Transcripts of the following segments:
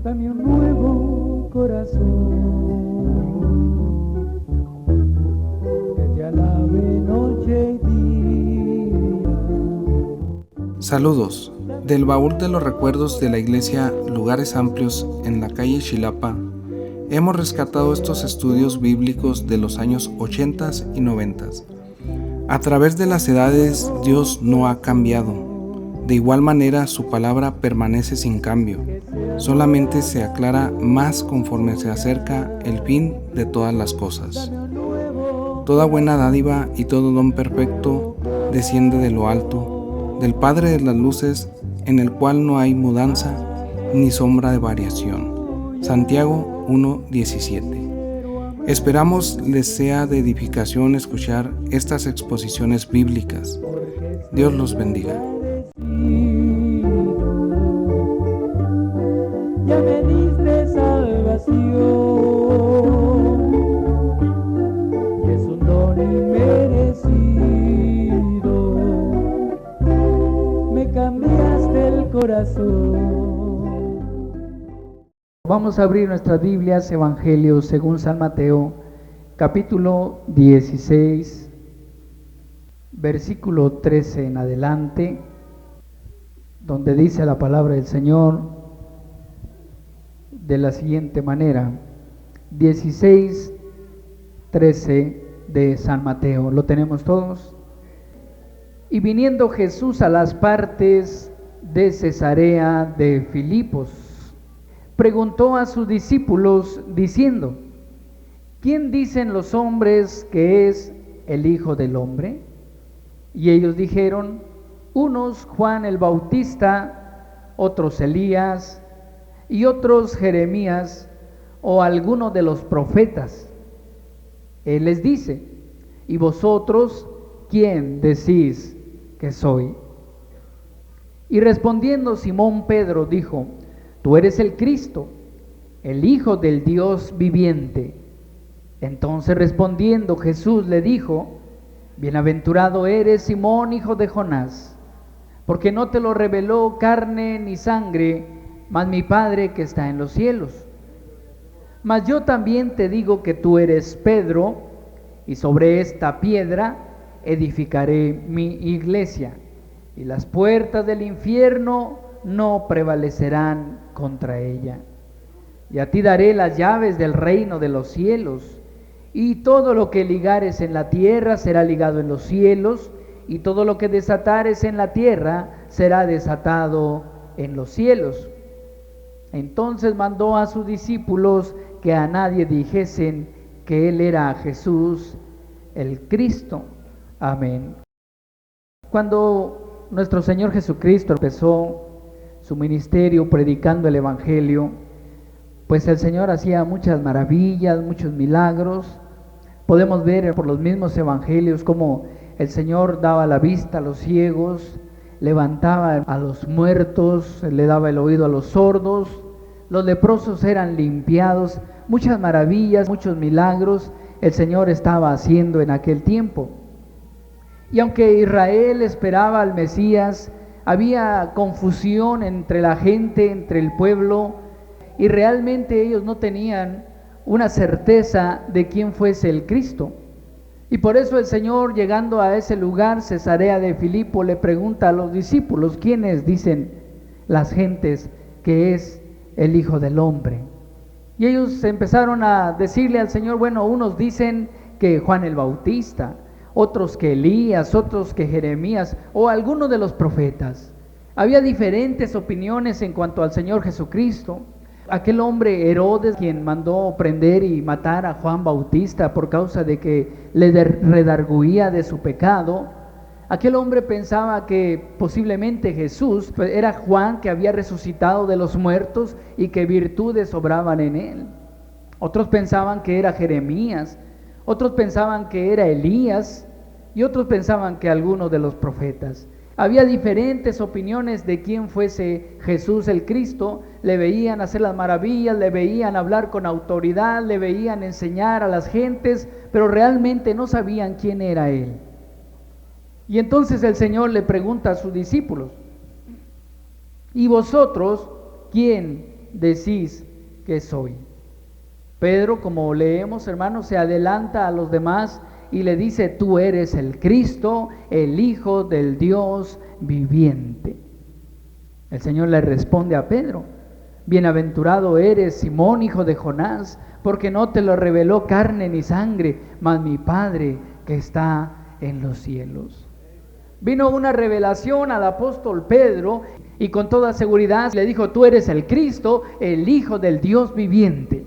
dame un nuevo corazón, que te alabe noche y día. Saludos. Del baúl de los recuerdos de la iglesia Lugares Amplios en la calle Xilapa, hemos rescatado estos estudios bíblicos de los años 80 y 90. A través de las edades, Dios no ha cambiado. De igual manera, su palabra permanece sin cambio. Solamente se aclara más conforme se acerca el fin de todas las cosas. Toda buena dádiva y todo don perfecto desciende de lo alto, del Padre de las luces, en el cual no hay mudanza ni sombra de variación. Santiago 1:17. Esperamos les sea de edificación escuchar estas exposiciones bíblicas. Dios los bendiga. Ya me diste salvación, y es un don inmerecido. Me cambiaste el corazón. Vamos a abrir nuestras Biblias, Evangelio según San Mateo, capítulo 16, versículo 13 en adelante, donde dice la palabra del Señor de la siguiente manera. 16, 13 de San Mateo. ¿Lo tenemos todos? Y viniendo Jesús a las partes de Cesarea de Filipos, preguntó a sus discípulos diciendo: ¿quién dicen los hombres que es el Hijo del Hombre? Y ellos dijeron: unos Juan el Bautista, otros Elías, y otros Jeremías o alguno de los profetas. Él les dice: ¿y vosotros quién decís que soy? Y respondiendo Simón Pedro dijo: tú eres el Cristo, el Hijo del Dios viviente. Entonces respondiendo Jesús le dijo: bienaventurado eres, Simón, hijo de Jonás, porque no te lo reveló carne ni sangre, mas mi Padre que está en los cielos. Mas yo también te digo que tú eres Pedro, y sobre esta piedra edificaré mi iglesia, y las puertas del infierno no prevalecerán contra ella. Y a ti daré las llaves del reino de los cielos, y todo lo que ligares en la tierra será ligado en los cielos, y todo lo que desatares en la tierra será desatado en los cielos. Entonces mandó a sus discípulos que a nadie dijesen que él era Jesús el Cristo. Amén. Cuando nuestro Señor Jesucristo empezó su ministerio predicando el Evangelio, pues el Señor hacía muchas maravillas, muchos milagros. Podemos ver por los mismos evangelios cómo el Señor daba la vista a los ciegos, levantaba a los muertos, le daba el oído a los sordos, los leprosos eran limpiados. Muchas maravillas, muchos milagros el Señor estaba haciendo en aquel tiempo. Y aunque Israel esperaba al Mesías, había confusión entre la gente, entre el pueblo, y realmente ellos no tenían una certeza de quién fuese el Cristo. Y por eso el Señor, llegando a ese lugar, Cesarea de Filipo, le pregunta a los discípulos: ¿quiénes dicen las gentes que es el Hijo del Hombre? Y ellos empezaron a decirle al Señor: bueno, unos dicen que Juan el Bautista, otros que Elías, otros que Jeremías o alguno de los profetas. Había diferentes opiniones en cuanto al Señor Jesucristo. Aquel hombre Herodes, quien mandó prender y matar a Juan Bautista por causa de que le redarguía de su pecado, aquel hombre pensaba que posiblemente Jesús era Juan, que había resucitado de los muertos y que virtudes obraban en él. Otros pensaban que era Jeremías, otros pensaban que era Elías, y otros pensaban que alguno de los profetas. Había diferentes opiniones de quién fuese Jesús el Cristo. Le veían hacer las maravillas, le veían hablar con autoridad, le veían enseñar a las gentes, pero realmente no sabían quién era él. Y entonces el Señor le pregunta a sus discípulos: ¿y vosotros quién decís que soy? Pedro, como leemos, hermanos, se adelanta a los demás y le dice: tú eres el Cristo, el Hijo del Dios viviente. El Señor le responde a Pedro: bienaventurado eres, Simón, hijo de Jonás, porque no te lo reveló carne ni sangre, mas mi Padre que está en los cielos. Vino una revelación al apóstol Pedro y con toda seguridad le dijo: tú eres el Cristo, el Hijo del Dios viviente.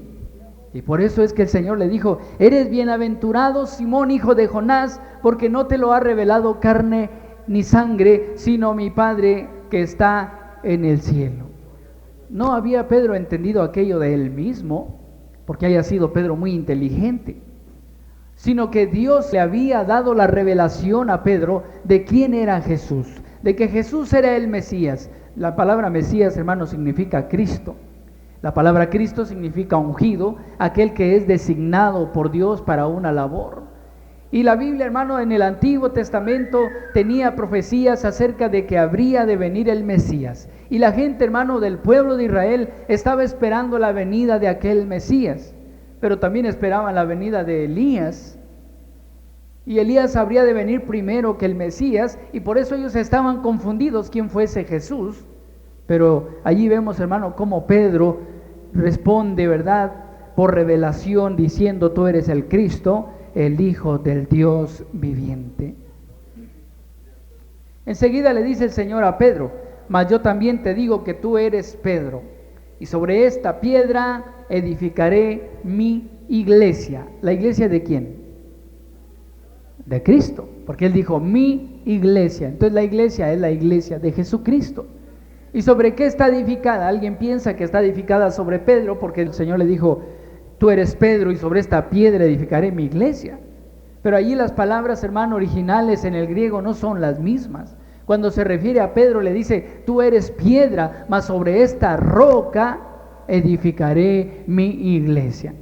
Y por eso es que el Señor le dijo: eres bienaventurado, Simón, hijo de Jonás, porque no te lo ha revelado carne ni sangre, sino mi Padre que está en el cielo. No había Pedro entendido aquello de él mismo, porque haya sido Pedro muy inteligente, sino que Dios le había dado la revelación a Pedro de quién era Jesús, de que Jesús era el Mesías. La palabra Mesías, hermano, significa Cristo. La palabra Cristo significa ungido, aquel que es designado por Dios para una labor. Y la Biblia, hermano, en el Antiguo Testamento tenía profecías acerca de que habría de venir el Mesías. Y la gente, hermano, del pueblo de Israel estaba esperando la venida de aquel Mesías, pero también esperaban la venida de Elías. Y Elías habría de venir primero que el Mesías, y por eso ellos estaban confundidos quién fuese Jesús. Pero allí vemos, hermano, cómo Pedro responde, ¿verdad?, por revelación, diciendo: tú eres el Cristo, el Hijo del Dios viviente. Enseguida le dice el Señor a Pedro: mas yo también te digo que tú eres Pedro, y sobre esta piedra edificaré mi iglesia. ¿La iglesia de quién? De Cristo, porque Él dijo mi iglesia. Entonces la iglesia es la iglesia de Jesucristo. ¿Y sobre qué está edificada? Alguien piensa que está edificada sobre Pedro, porque el Señor le dijo: tú eres Pedro y sobre esta piedra edificaré mi iglesia. Pero allí las palabras, hermano, originales en el griego no son las mismas. Cuando se refiere a Pedro le dice: tú eres piedra, mas sobre esta roca edificaré mi iglesia.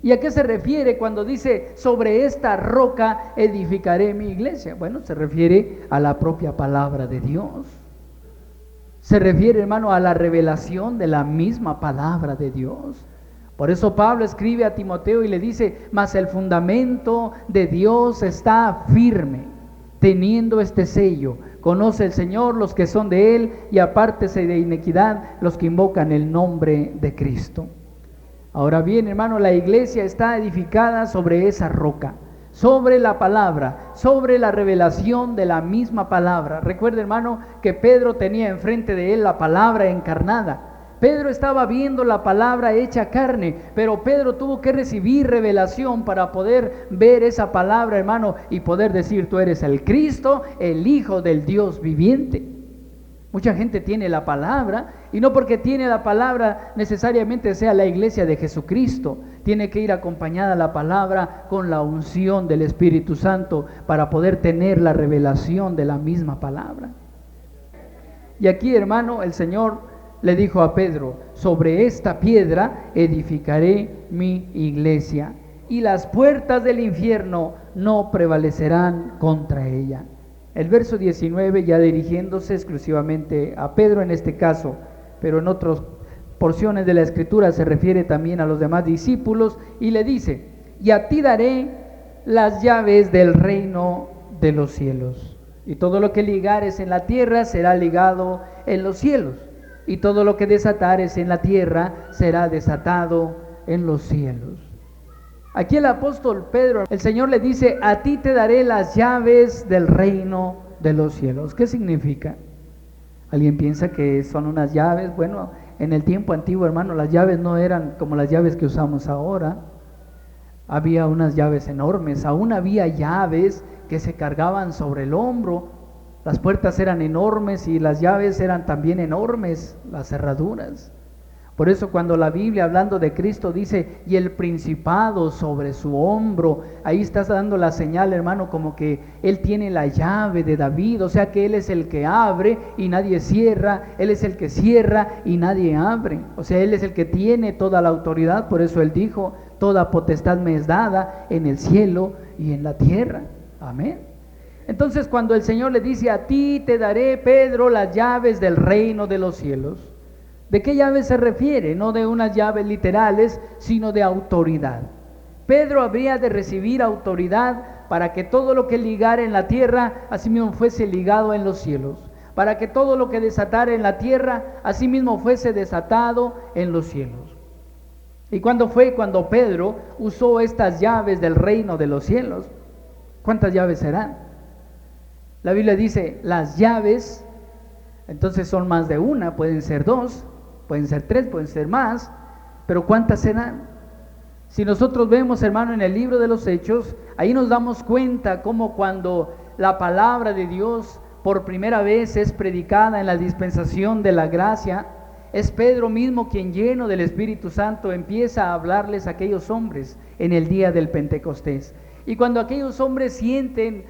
¿Y a qué se refiere cuando dice sobre esta roca edificaré mi iglesia? Bueno, se refiere a la propia palabra de Dios. Se refiere, hermano, a la revelación de la misma palabra de Dios. Por eso Pablo escribe a Timoteo y le dice: mas el fundamento de Dios está firme, teniendo este sello: conoce el Señor los que son de Él, y apártese de iniquidad los que invocan el nombre de Cristo. Ahora bien, hermano, la iglesia está edificada sobre esa roca, sobre la palabra, sobre la revelación de la misma palabra. Recuerde, hermano, que Pedro tenía enfrente de él la palabra encarnada. Pedro estaba viendo la palabra hecha carne, pero Pedro tuvo que recibir revelación para poder ver esa palabra, hermano, y poder decir: tú eres el Cristo, el Hijo del Dios viviente. Mucha gente tiene la palabra, y no porque tiene la palabra necesariamente sea la iglesia de Jesucristo. Tiene que ir acompañada la palabra con la unción del Espíritu Santo para poder tener la revelación de la misma palabra. Y aquí, hermano, el Señor le dijo a Pedro: sobre esta piedra edificaré mi iglesia, y las puertas del infierno no prevalecerán contra ella. El verso 19, ya dirigiéndose exclusivamente a Pedro en este caso, pero en otras porciones de la Escritura se refiere también a los demás discípulos, y le dice: y a ti daré las llaves del reino de los cielos, y todo lo que ligares en la tierra será ligado en los cielos, y todo lo que desatares en la tierra será desatado en los cielos. Aquí el apóstol Pedro, el Señor le dice: a ti te daré las llaves del reino de los cielos. ¿Qué significa? ¿Alguien piensa que son unas llaves? Bueno, en el tiempo antiguo, hermano, las llaves no eran como las llaves que usamos ahora. Había unas llaves enormes, aún había llaves que se cargaban sobre el hombro. Las puertas eran enormes y las llaves eran también enormes, las cerraduras. Por eso cuando la Biblia, hablando de Cristo, dice: y el principado sobre su hombro, ahí estás dando la señal, hermano, como que Él tiene la llave de David, o sea que Él es el que abre y nadie cierra, Él es el que cierra y nadie abre, o sea, Él es el que tiene toda la autoridad. Por eso Él dijo: toda potestad me es dada en el cielo y en la tierra. Amén. Entonces cuando el Señor le dice: a ti te daré, Pedro, las llaves del reino de los cielos, ¿De qué llaves se refiere? No de unas llaves literales, sino de autoridad. Pedro habría de recibir autoridad para que todo lo que ligara en la tierra, asimismo fuese ligado en los cielos. Para que todo lo que desatara en la tierra, asimismo fuese desatado en los cielos. ¿Y cuándo fue cuando Pedro usó estas llaves del reino de los cielos? ¿Cuántas llaves serán? La Biblia dice, las llaves, entonces son más de una, pueden ser dos, pueden ser tres, pueden ser más, pero ¿cuántas serán? Si nosotros vemos, hermano, en el libro de los Hechos, ahí nos damos cuenta cómo cuando la palabra de Dios por primera vez es predicada en la dispensación de la gracia, es Pedro mismo quien, lleno del Espíritu Santo, empieza a hablarles a aquellos hombres en el día del Pentecostés. Y cuando aquellos hombres sienten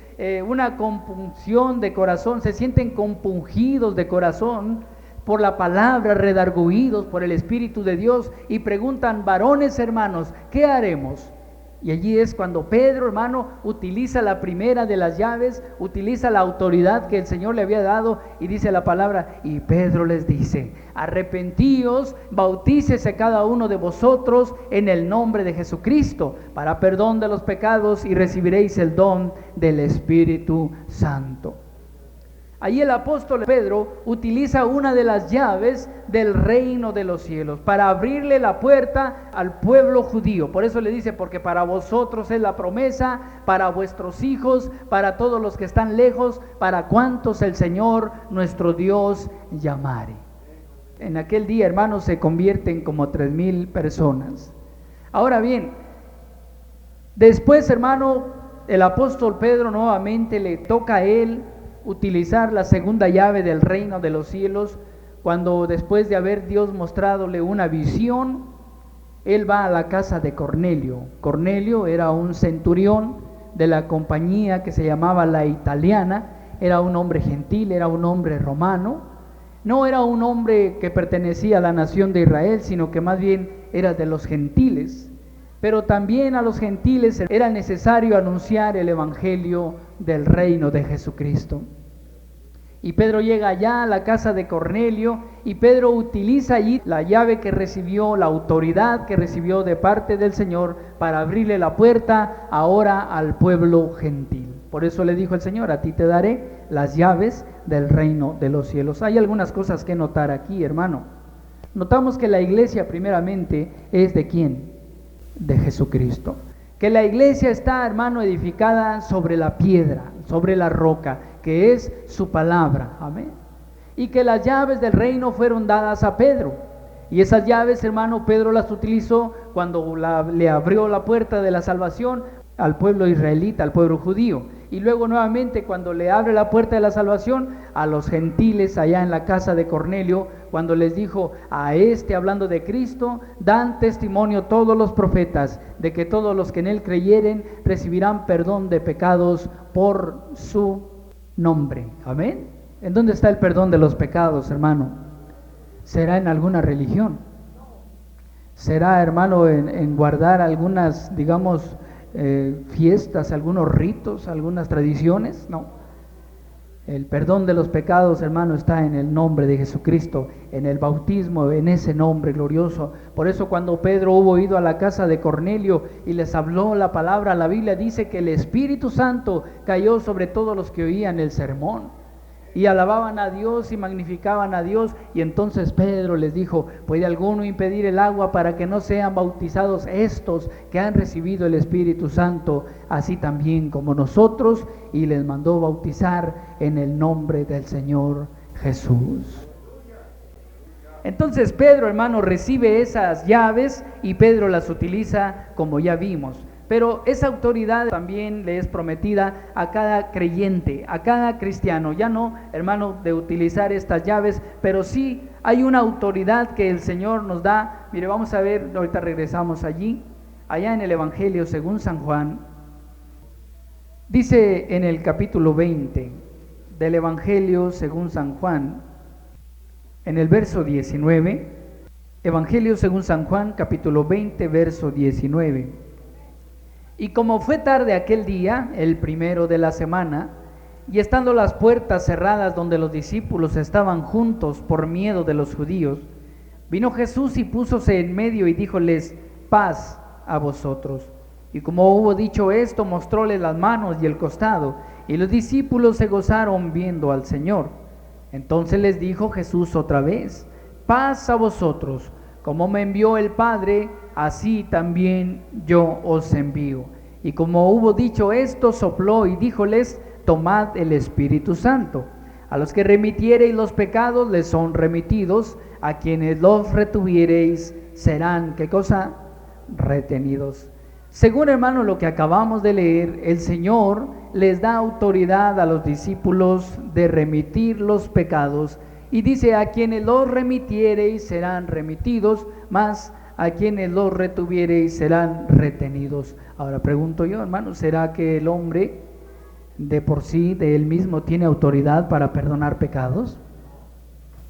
una compunción de corazón, se sienten compungidos de corazón por la palabra, redarguidos por el Espíritu de Dios, y preguntan: varones hermanos, ¿qué haremos? Y allí es cuando Pedro, hermano, utiliza la primera de las llaves, utiliza la autoridad que el Señor le había dado, y dice la palabra, y Pedro les dice: arrepentíos, bautícese cada uno de vosotros en el nombre de Jesucristo, para perdón de los pecados, y recibiréis el don del Espíritu Santo. Allí el apóstol Pedro utiliza una de las llaves del reino de los cielos para abrirle la puerta al pueblo judío. Por eso le dice: porque para vosotros es la promesa, para vuestros hijos, para todos los que están lejos, para cuantos el Señor nuestro Dios llamare. En aquel día, hermanos, se convierten como 3,000 personas. Ahora bien, después, hermano, el apóstol Pedro nuevamente le toca a él utilizar la segunda llave del reino de los cielos, cuando después de haber Dios mostradole una visión, él va a la casa de Cornelio. Cornelio era un centurión de la compañía que se llamaba la Italiana, era un hombre gentil, era un hombre romano, no era un hombre que pertenecía a la nación de Israel, sino que más bien era de los gentiles. Pero también a los gentiles era necesario anunciar el evangelio del reino de Jesucristo. Y Pedro llega allá a la casa de Cornelio, y Pedro utiliza allí la llave que recibió, la autoridad que recibió de parte del Señor para abrirle la puerta ahora al pueblo gentil. Por eso le dijo el Señor: a ti te daré las llaves del reino de los cielos. Hay algunas cosas que notar aquí, hermano. Notamos que la iglesia primeramente es ¿de quién? De Jesucristo. Que la iglesia está, hermano, edificada sobre la piedra, sobre la roca, que es su palabra. Amén. Y que las llaves del reino fueron dadas a Pedro. Y esas llaves, hermano, Pedro las utilizó cuando le abrió la puerta de la salvación al pueblo israelita, al pueblo judío. Y luego nuevamente cuando le abre la puerta de la salvación a los gentiles allá en la casa de Cornelio, cuando les dijo: a hablando de Cristo, dan testimonio todos los profetas de que todos los que en él creyeren recibirán perdón de pecados por su nombre. Amén. ¿En dónde está el perdón de los pecados, hermano? ¿Será en alguna religión? ¿Será, hermano, en guardar algunas, digamos, fiestas, algunos ritos, algunas tradiciones? No. El perdón de los pecados, hermano, está en el nombre de Jesucristo, en el bautismo, en ese nombre glorioso. Por eso cuando Pedro hubo ido a la casa de Cornelio y les habló la palabra, la Biblia dice que el Espíritu Santo cayó sobre todos los que oían el sermón. Y alababan a Dios y magnificaban a Dios. Y entonces Pedro les dijo: ¿puede alguno impedir el agua para que no sean bautizados estos que han recibido el Espíritu Santo, así también como nosotros? Y les mandó bautizar en el nombre del Señor Jesús. Entonces Pedro, hermano, recibe esas llaves y Pedro las utiliza, como ya vimos. Pero esa autoridad también le es prometida a cada creyente, a cada cristiano. Ya no, hermano, de utilizar estas llaves, pero sí hay una autoridad que el Señor nos da. Mire, vamos a ver, ahorita regresamos allí, allá en el Evangelio según San Juan. Dice en el capítulo 20 del Evangelio según San Juan, en el verso 19, Evangelio según San Juan, capítulo 20, verso 19. Y como fue tarde aquel día, el primero de la semana, y estando las puertas cerradas donde los discípulos estaban juntos por miedo de los judíos, Vino Jesús y púsose en medio y díjoles: paz a vosotros. Y como hubo dicho esto, mostróles las manos y el costado, y los discípulos se gozaron viendo al Señor. Entonces les dijo Jesús otra vez: paz a vosotros. Como me envió el Padre, así también yo os envío. Y como hubo dicho esto, sopló y díjoles: tomad el Espíritu Santo. A los que remitiereis los pecados les son remitidos, a quienes los retuviereis serán, ¿qué cosa? Retenidos. Según, hermano, lo que acabamos de leer, el Señor les da autoridad a los discípulos de remitir los pecados, y dice: a quienes los remitiereis serán remitidos, mas a quienes los retuviereis serán retenidos. Ahora pregunto yo, hermano, ¿será que el hombre de por sí, de él mismo, tiene autoridad para perdonar pecados?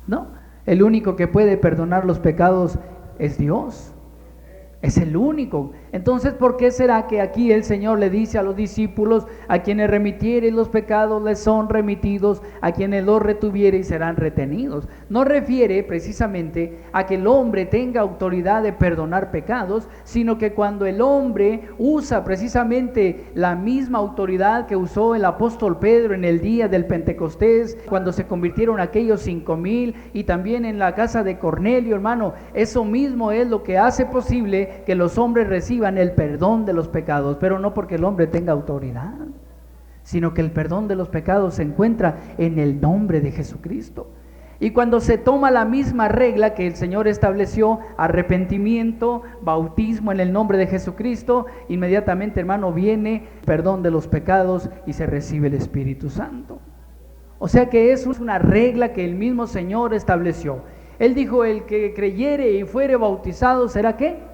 No, el único que puede perdonar los pecados es Dios. Es el único. Entonces, ¿por qué será que aquí el Señor le dice a los discípulos: a quienes remitiereis los pecados les son remitidos, a quienes los retuviereis serán retenidos? No refiere precisamente a que el hombre tenga autoridad de perdonar pecados, sino que cuando el hombre usa precisamente la misma autoridad que usó el apóstol Pedro en el día del Pentecostés, cuando se convirtieron aquellos 5,000, y también en la casa de Cornelio, hermano, eso mismo es lo que hace posible que los hombres reciban el perdón de los pecados, pero no porque el hombre tenga autoridad, sino que el perdón de los pecados se encuentra en el nombre de Jesucristo. Y cuando se toma la misma regla que el Señor estableció, arrepentimiento, bautismo en el nombre de Jesucristo, inmediatamente, hermano, viene perdón de los pecados y se recibe el Espíritu Santo. O sea que eso es una regla que el mismo Señor estableció. Él dijo: el que creyere y fuere bautizado será ¿qué?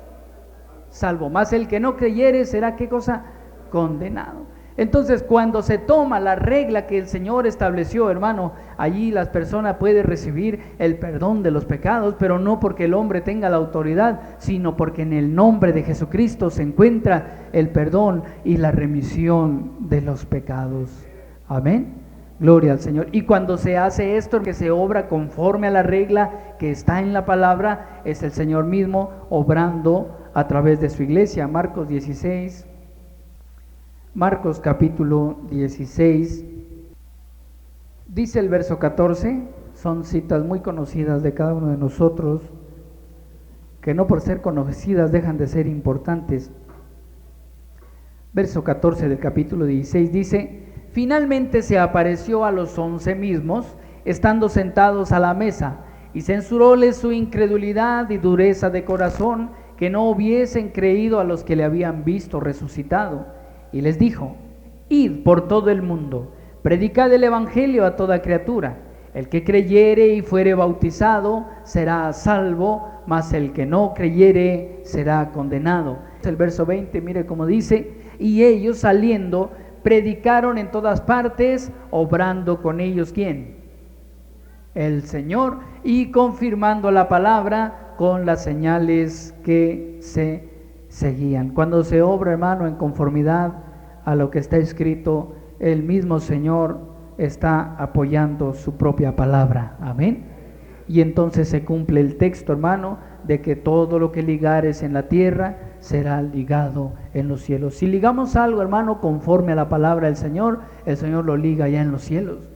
Salvo, más el que no creyere será ¿qué cosa? Condenado. Entonces, cuando se toma la regla que el Señor estableció, hermano, allí las personas pueden recibir el perdón de los pecados, pero no porque el hombre tenga la autoridad, sino porque en el nombre de Jesucristo se encuentra el perdón y la remisión de los pecados. Amén. Gloria al Señor. Y cuando se hace esto, que se obra conforme a la regla que está en la palabra, es el Señor mismo obrando a través de su iglesia. Marcos 16, Marcos capítulo 16, dice el verso 14, son citas muy conocidas de cada uno de nosotros, que no por ser conocidas dejan de ser importantes. Verso 14 del capítulo 16 dice: finalmente se apareció a los 11 mismos, estando sentados a la mesa, y censuróles su incredulidad y dureza de corazón, que no hubiesen creído a los que le habían visto resucitado. Y les dijo: id por todo el mundo, predicad el evangelio a toda criatura. El que creyere y fuere bautizado será salvo, mas el que no creyere será condenado. El verso 20, mire cómo dice: y ellos saliendo predicaron en todas partes, obrando con ellos ¿quién? El Señor, y confirmando la palabra con las señales que se seguían. Cuando se obra, hermano, en conformidad a lo que está escrito, el mismo Señor está apoyando su propia palabra. Amén. Y entonces se cumple el texto, hermano, de que todo lo que ligares en la tierra será ligado en los cielos. Si ligamos algo, hermano, conforme a la palabra del Señor, el Señor lo liga ya en los cielos.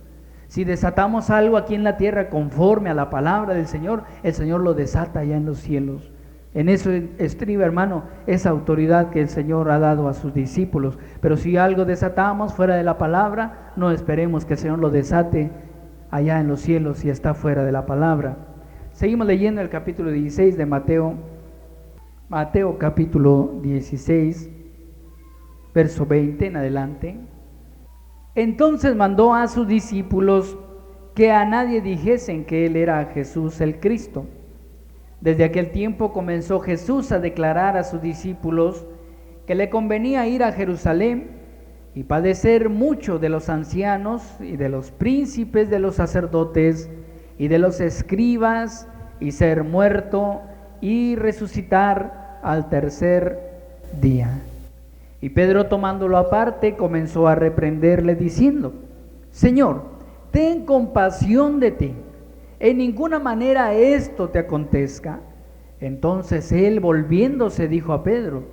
Si desatamos algo aquí en la tierra conforme a la palabra del Señor, el Señor lo desata ya en los cielos. En eso estriba, hermano, esa autoridad que el Señor ha dado a sus discípulos. Pero si algo desatamos fuera de la palabra, no esperemos que el Señor lo desate allá en los cielos si está fuera de la palabra. Seguimos leyendo el capítulo 16 de Mateo. Mateo capítulo 16, verso 20 en adelante. Entonces mandó a sus discípulos que a nadie dijesen que él era Jesús el Cristo. Desde aquel tiempo comenzó Jesús a declarar a sus discípulos que le convenía ir a Jerusalén y padecer mucho de los ancianos y de los príncipes de los sacerdotes y de los escribas, y ser muerto y resucitar al tercer día. Y Pedro, tomándolo aparte, comenzó a reprenderle diciendo: Señor, ten compasión de ti, en ninguna manera esto te acontezca. Entonces él, volviéndose, dijo a Pedro: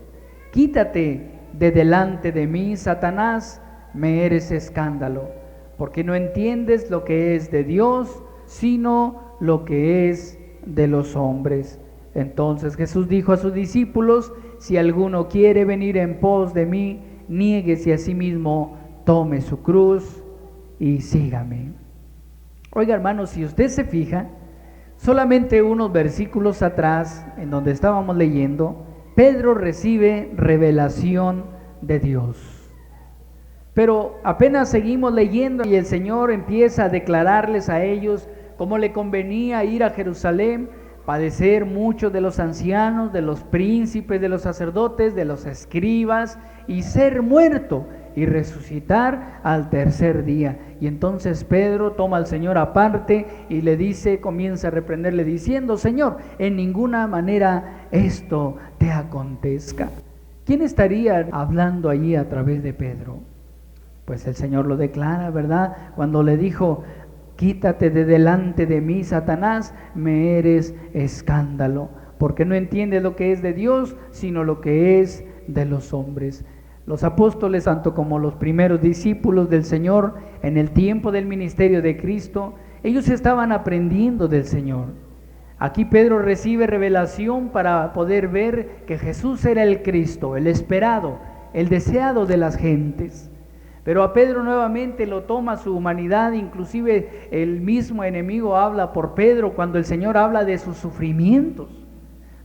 quítate de delante de mí, Satanás, me eres escándalo, porque no entiendes lo que es de Dios, sino lo que es de los hombres. Entonces Jesús dijo a sus discípulos: si alguno quiere venir en pos de mí, niéguese a sí mismo, tome su cruz y sígame. Oiga, hermanos, si usted se fija, solamente unos versículos atrás, en donde estábamos leyendo, Pedro recibe revelación de Dios. Pero apenas seguimos leyendo y el Señor empieza a declararles a ellos cómo le convenía ir a Jerusalén, padecer mucho de los ancianos, de los príncipes, de los sacerdotes, de los escribas, y ser muerto y resucitar al tercer día. Y entonces Pedro toma al Señor aparte y le dice, comienza a reprenderle diciendo: Señor, en ninguna manera esto te acontezca. ¿Quién estaría hablando allí a través de Pedro? Pues el Señor lo declara, ¿verdad? Cuando le dijo: quítate de delante de mí, Satanás, me eres escándalo, porque no entiendes lo que es de Dios, sino lo que es de los hombres. Los apóstoles, tanto como los primeros discípulos del Señor, en el tiempo del ministerio de Cristo, ellos estaban aprendiendo del Señor. Aquí Pedro recibe revelación para poder ver que Jesús era el Cristo, el esperado, el deseado de las gentes. Pero a Pedro nuevamente lo toma su humanidad, inclusive el mismo enemigo habla por Pedro cuando el Señor habla de sus sufrimientos,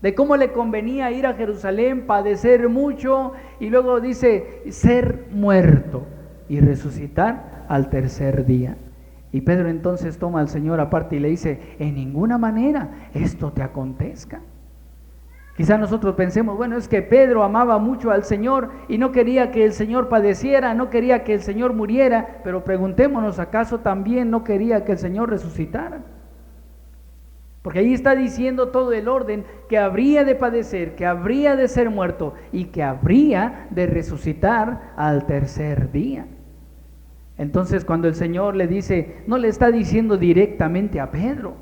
de cómo le convenía ir a Jerusalén, padecer mucho y luego dice ser muerto y resucitar al tercer día. Y Pedro entonces toma al Señor aparte y le dice: en ninguna manera esto te acontezca. Quizá nosotros pensemos, bueno, es que Pedro amaba mucho al Señor y no quería que el Señor padeciera, no quería que el Señor muriera, pero preguntémonos, ¿acaso también no quería que el Señor resucitara? Porque ahí está diciendo todo el orden, que habría de padecer, que habría de ser muerto y que habría de resucitar al tercer día. Entonces cuando el Señor le dice, no le está diciendo directamente a Pedro,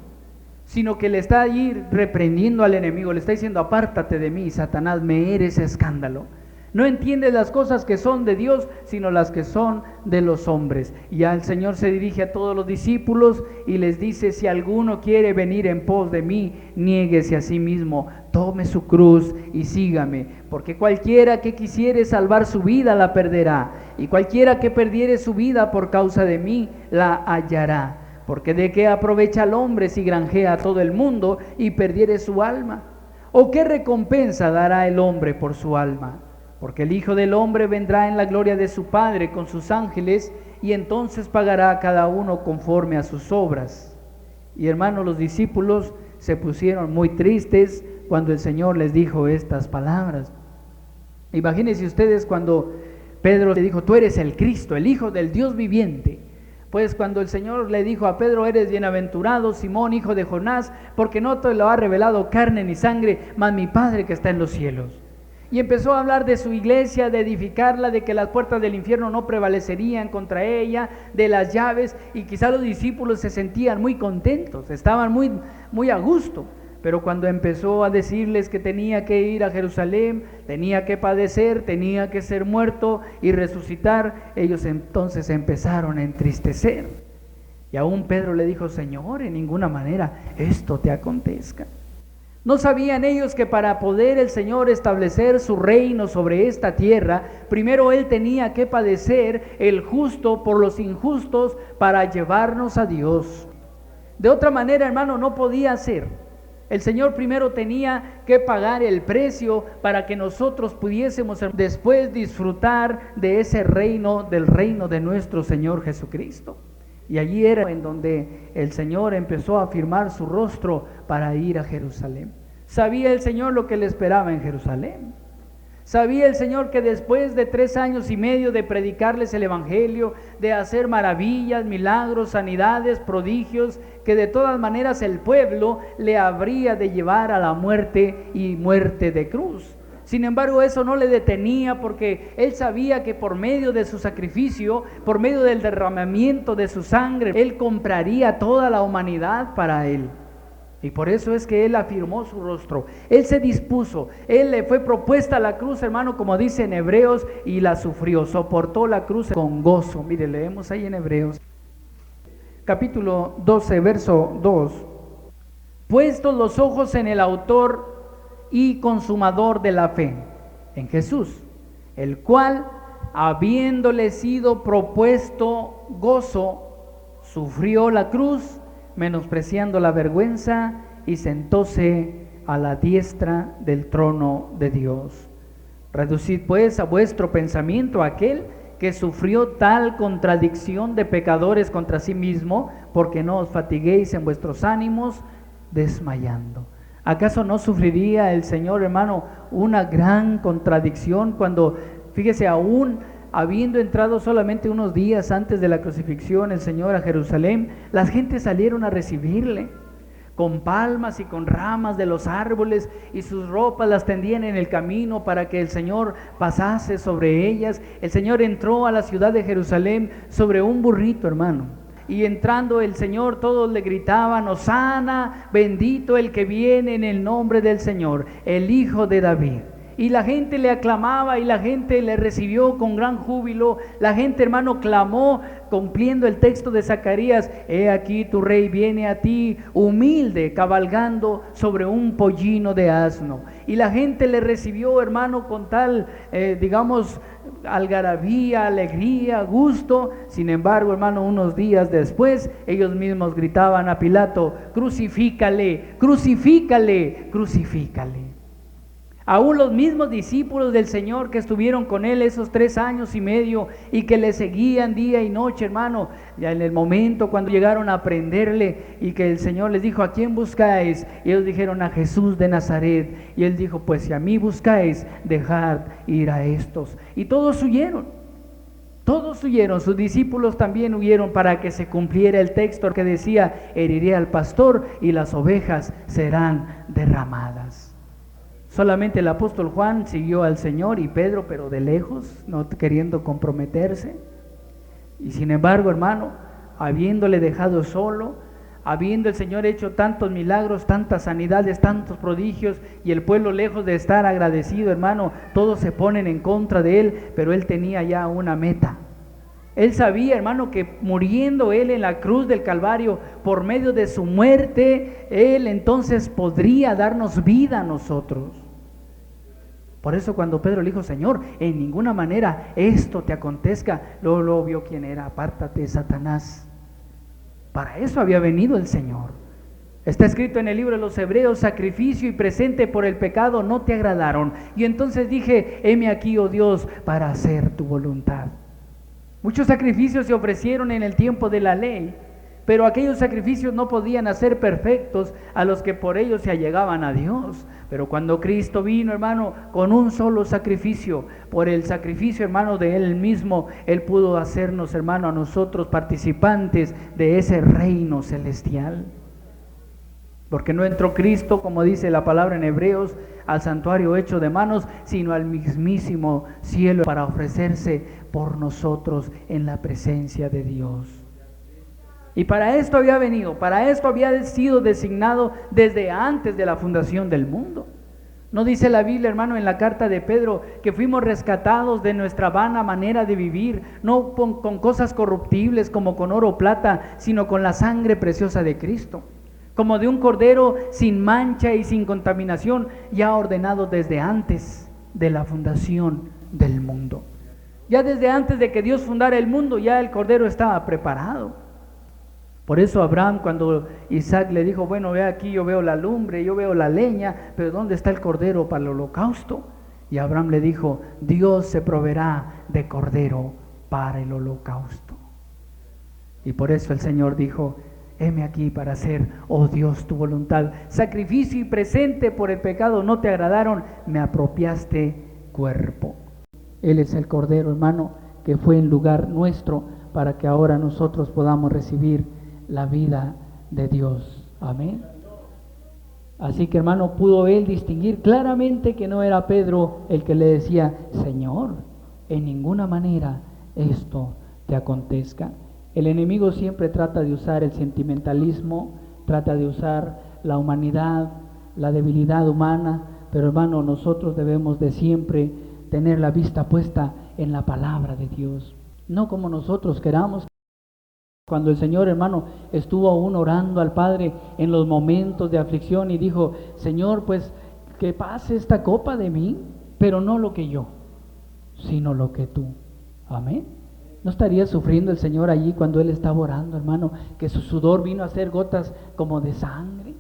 sino que le está allí reprendiendo al enemigo, le está diciendo: apártate de mí, Satanás, me eres escándalo. No entiendes las cosas que son de Dios, sino las que son de los hombres. Y ya el Señor se dirige a todos los discípulos y les dice: si alguno quiere venir en pos de mí, niéguese a sí mismo, tome su cruz y sígame. Porque cualquiera que quisiere salvar su vida la perderá, y cualquiera que perdiere su vida por causa de mí la hallará. Porque ¿de qué aprovecha el hombre si granjea a todo el mundo y perdiere su alma? ¿O qué recompensa dará el hombre por su alma? Porque el Hijo del Hombre vendrá en la gloria de su Padre con sus ángeles, y entonces pagará a cada uno conforme a sus obras. Y hermanos, los discípulos se pusieron muy tristes cuando el Señor les dijo estas palabras. Imagínense ustedes cuando Pedro le dijo: tú eres el Cristo, el Hijo del Dios viviente. Pues cuando el Señor le dijo a Pedro: eres bienaventurado, Simón, hijo de Jonás, porque no te lo ha revelado carne ni sangre, mas mi Padre que está en los cielos. Y empezó a hablar de su iglesia, de edificarla, de que las puertas del infierno no prevalecerían contra ella, de las llaves, y quizá los discípulos se sentían muy contentos, estaban muy a gusto. Pero cuando empezó a decirles que tenía que ir a Jerusalén, tenía que padecer, tenía que ser muerto y resucitar, ellos entonces empezaron a entristecer. Y aún Pedro le dijo: Señor, en ninguna manera esto te acontezca. ¿No sabían ellos que para poder el Señor establecer su reino sobre esta tierra, primero Él tenía que padecer, el justo por los injustos, para llevarnos a Dios? De otra manera, hermano, no podía ser. El Señor primero tenía que pagar el precio para que nosotros pudiésemos después disfrutar de ese reino, del reino de nuestro Señor Jesucristo. Y allí era en donde el Señor empezó a firmar su rostro para ir a Jerusalén. Sabía el Señor lo que le esperaba en Jerusalén. Sabía el Señor que después de 3 años y medio de predicarles el Evangelio, de hacer maravillas, milagros, sanidades, prodigios, que de todas maneras el pueblo le habría de llevar a la muerte y muerte de cruz. Sin embargo, eso no le detenía, porque él sabía que por medio de su sacrificio, por medio del derramamiento de su sangre, él compraría toda la humanidad para él. Y por eso es que él afirmó su rostro. Él se dispuso, él le fue propuesta la cruz, hermano, como dice en Hebreos, y la sufrió, soportó la cruz con gozo. Mire, leemos ahí en Hebreos, capítulo 12, verso 2. Puestos los ojos en el autor y consumador de la fe, en Jesús, el cual, habiéndole sido propuesto gozo, sufrió la cruz, menospreciando la vergüenza, y sentóse a la diestra del trono de Dios. Reducid pues a vuestro pensamiento aquel que sufrió tal contradicción de pecadores contra sí mismo, porque no os fatiguéis en vuestros ánimos desmayando. ¿Acaso no sufriría el Señor, hermano, una gran contradicción cuando, fíjese, aún habiendo entrado solamente unos días antes de la crucifixión el Señor a Jerusalén, las gentes salieron a recibirle con palmas y con ramas de los árboles, y sus ropas las tendían en el camino para que el Señor pasase sobre ellas? El Señor entró a la ciudad de Jerusalén sobre un burrito, hermano, y entrando el Señor, todos le gritaban: Hosana, bendito el que viene en el nombre del Señor, el Hijo de David. Y la gente le aclamaba y la gente le recibió con gran júbilo. La gente, hermano, clamó cumpliendo el texto de Zacarías: he aquí tu rey viene a ti, humilde, cabalgando sobre un pollino de asno. Y la gente le recibió, hermano, con tal, algarabía, alegría, gusto. Sin embargo, hermano, unos días después, ellos mismos gritaban a Pilato: crucifícale, crucifícale, crucifícale. Aún los mismos discípulos del Señor que estuvieron con él esos 3 años y medio y que le seguían día y noche, hermano, ya en el momento cuando llegaron a prenderle y que el Señor les dijo: ¿a quién buscáis? Y ellos dijeron: a Jesús de Nazaret. Y él dijo: pues si a mí buscáis, dejad ir a estos. Y todos huyeron, sus discípulos también huyeron, para que se cumpliera el texto que decía: heriré al pastor y las ovejas serán derramadas. Solamente el apóstol Juan siguió al Señor, y Pedro, pero de lejos, no queriendo comprometerse. Y sin embargo, hermano, habiéndole dejado solo, habiendo el Señor hecho tantos milagros, tantas sanidades, tantos prodigios, y el pueblo, lejos de estar agradecido, hermano, todos se ponen en contra de él, pero él tenía ya una meta. Él sabía, hermano, que muriendo él en la cruz del Calvario, por medio de su muerte, él entonces podría darnos vida a nosotros. Por eso cuando Pedro le dijo: Señor, en ninguna manera esto te acontezca, luego vio quién era: apártate, Satanás. Para eso había venido el Señor. Está escrito en el libro de los Hebreos: sacrificio y presente por el pecado no te agradaron. Y entonces dije: heme aquí, oh Dios, para hacer tu voluntad. Muchos sacrificios se ofrecieron en el tiempo de la ley, pero aquellos sacrificios no podían hacer perfectos a los que por ellos se allegaban a Dios. Pero cuando Cristo vino, hermano, con un solo sacrificio, por el sacrificio, hermano, de Él mismo, Él pudo hacernos, hermano, a nosotros participantes de ese reino celestial. Porque no entró Cristo, como dice la palabra en Hebreos, al santuario hecho de manos, sino al mismísimo cielo, para ofrecerse por nosotros en la presencia de Dios. Y para esto había venido, para esto había sido designado desde antes de la fundación del mundo. ¿No dice la Biblia, hermano, en la carta de Pedro, que fuimos rescatados de nuestra vana manera de vivir, no con cosas corruptibles como con oro o plata, sino con la sangre preciosa de Cristo, como de un cordero sin mancha y sin contaminación, ya ordenado desde antes de la fundación del mundo? Ya desde antes de que Dios fundara el mundo, ya el cordero estaba preparado. Por eso Abraham, cuando Isaac le dijo: bueno, ve aquí, yo veo la lumbre, yo veo la leña, pero ¿dónde está el cordero para el holocausto? Y Abraham le dijo: Dios se proveerá de cordero para el holocausto. Y por eso el Señor dijo: heme aquí para hacer, oh Dios, tu voluntad. Sacrificio y presente por el pecado no te agradaron, me apropiaste cuerpo. Él es el cordero, hermano, que fue en lugar nuestro, para que ahora nosotros podamos recibir la vida de Dios. Amén. Así que, hermano, pudo él distinguir claramente que no era Pedro el que le decía: Señor, en ninguna manera esto te acontezca. El enemigo siempre trata de usar el sentimentalismo, trata de usar la humanidad, la debilidad humana, pero, hermano, nosotros debemos de siempre tener la vista puesta en la palabra de Dios, no como nosotros queramos. Cuando el Señor, hermano, estuvo aún orando al Padre en los momentos de aflicción y dijo: Señor, pues que pase esta copa de mí, pero no lo que yo, sino lo que tú. Amén. ¿No estaría sufriendo el Señor allí cuando Él estaba orando, hermano, que su sudor vino a ser gotas como de sangre?